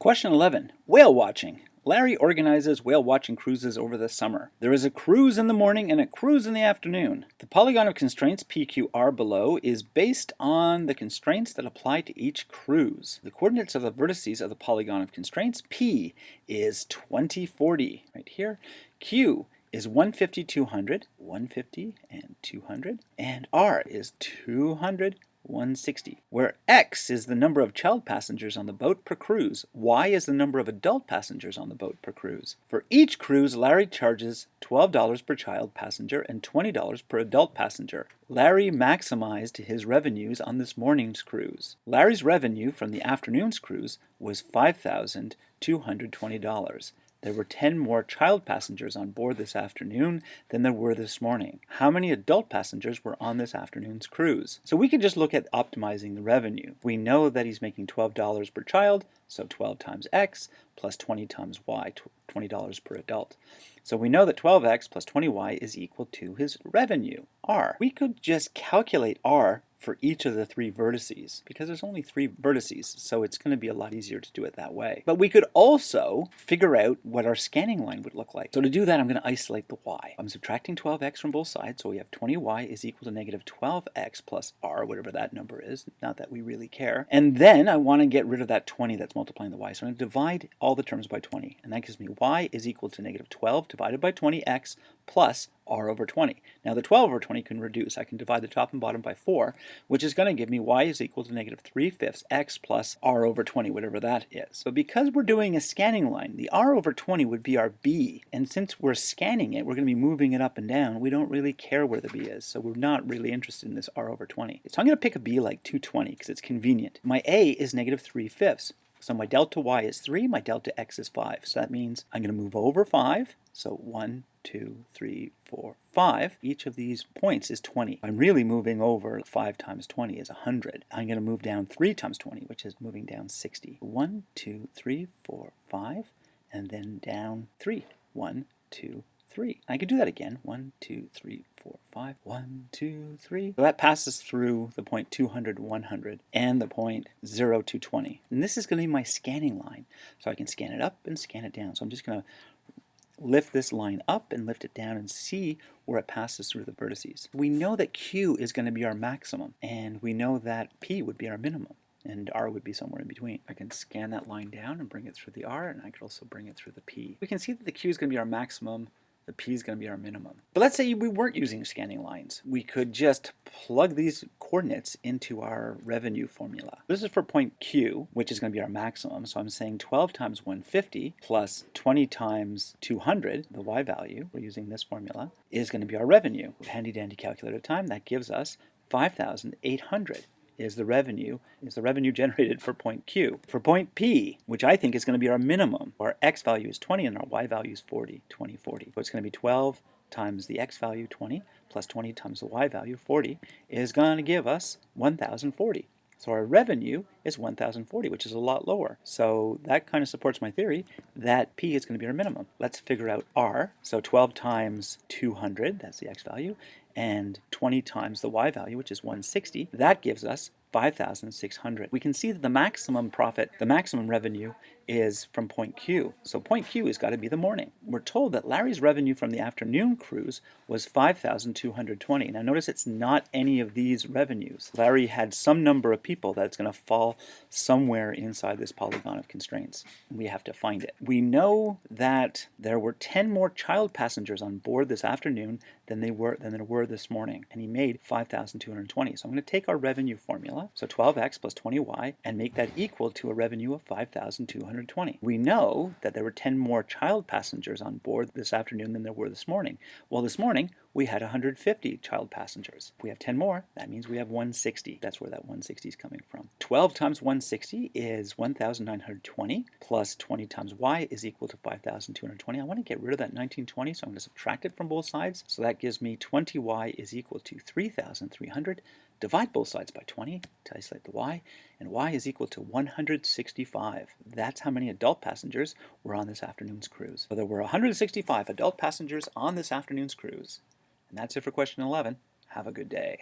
Question 11. Whale watching. Larry organizes whale watching cruises over the summer. There is a cruise in the morning and a cruise in the afternoon. The polygon of constraints PQR below is based on the constraints that apply to each cruise. The coordinates of the vertices of the polygon of constraints P is 20, 40 right here. Q is 150, 200, 150 and 200, and R is 200, 160, where X is the number of child passengers on the boat per cruise, Y is the number of adult passengers on the boat per cruise. For each cruise, Larry charges $12 per child passenger and $20 per adult passenger. Larry maximized his revenues on this morning's cruise. Larry's revenue from the afternoon's cruise was $5,220. There were 10 more child passengers on board this afternoon than there were this morning. How many adult passengers were on this afternoon's cruise? So we could just look at optimizing the revenue. We know that he's making $12 per child, so 12 times X plus 20 times Y, $20 per adult. So we know that 12X plus 20Y is equal to his revenue, R. We could just calculate R for each of the three vertices, because there's only three vertices, so it's going to be a lot easier to do it that way. But we could also figure out what our scanning line would look like. So to do that, I'm going to isolate the y. I'm subtracting 12x from both sides, so we have 20y is equal to negative 12x plus r, whatever that number is, not that we really care. And then I want to get rid of that 20 that's multiplying the y, so I'm going to divide all the terms by 20, and that gives me y is equal to negative 12 divided by 20x plus r over 20. Now the 12 over 20 can reduce. I can divide the top and bottom by 4, which is going to give me y is equal to negative 3/5 x plus r over 20, whatever that is. So because we're doing a scanning line, the r over 20 would be our b. And since we're scanning it, we're going to be moving it up and down. We don't really care where the b is, so we're not really interested in this r over 20. So I'm going to pick a b like 220 because it's convenient. My a is negative 3/5. So my delta y is 3, my delta x is 5. So that means I'm going to move over 5. So 1, 2, 3, 4, 5. Each of these points is 20. I'm really moving over 5 times 20 is 100. I'm going to move down 3 times 20, which is moving down 60. 1, 2, 3, 4, 5, and then down 3. 1, 2, 3. I could do that again. 1, 2, 3, 4, 5. 1, 2, 3. So that passes through the point 200, 100, and the point 0 to 20. And this is going to be my scanning line. So I can scan it up and scan it down. So I'm just going to lift this line up and lift it down and see where it passes through the vertices. We know that Q is going to be our maximum, and we know that P would be our minimum, and R would be somewhere in between. I can scan that line down and bring it through the R, and I could also bring it through the P. We can see that the Q is going to be our maximum, the P is going to be our minimum. But let's say we weren't using scanning lines. We could just plug these coordinates into our revenue formula. This is for point Q, which is going to be our maximum. So I'm saying 12 times 150 plus 20 times 200, the y value, we're using this formula, is going to be our revenue. Handy dandy calculator time, that gives us 5,800. Is the revenue generated for point Q. For point P, which I think is going to be our minimum, our x value is 20 and our y value is 40, 20, 40. So it's going to be 12 times the x value, 20, plus 20 times the y value, 40, is going to give us 1,040. So our revenue is 1,040, which is a lot lower. So that kind of supports my theory that P is going to be our minimum. Let's figure out R. So 12 times 200, that's the x value, and 20 times the y value, which is 160, that gives us 5,600. We can see that the maximum profit, the maximum revenue, is from point Q. So point Q has got to be the morning. We're told that Larry's revenue from the afternoon cruise was 5,220. Now notice it's not any of these revenues. Larry had some number of people that's going to fall somewhere inside this polygon of constraints. We have to find it. We know that there were 10 more child passengers on board this afternoon than there were this morning, and he made 5,220. So I'm going to take our revenue formula, so 12x plus 20y, and make that equal to a revenue of 5,220. We know that there were 10 more child passengers on board this afternoon than there were this morning. Well, this morning we had 150 child passengers. If we have 10 more, that means we have 160. That's where that 160 is coming from. 12 times 160 is 1,920, plus 20 times y is equal to 5,220. I want to get rid of that 1920, so I'm going to subtract it from both sides. So that gives me 20y is equal to 3,300. Divide both sides by 20 to isolate the y, and y is equal to 165. That's how many adult passengers were on this afternoon's cruise. So there were 165 adult passengers on this afternoon's cruise. And that's it for question 11. Have a good day.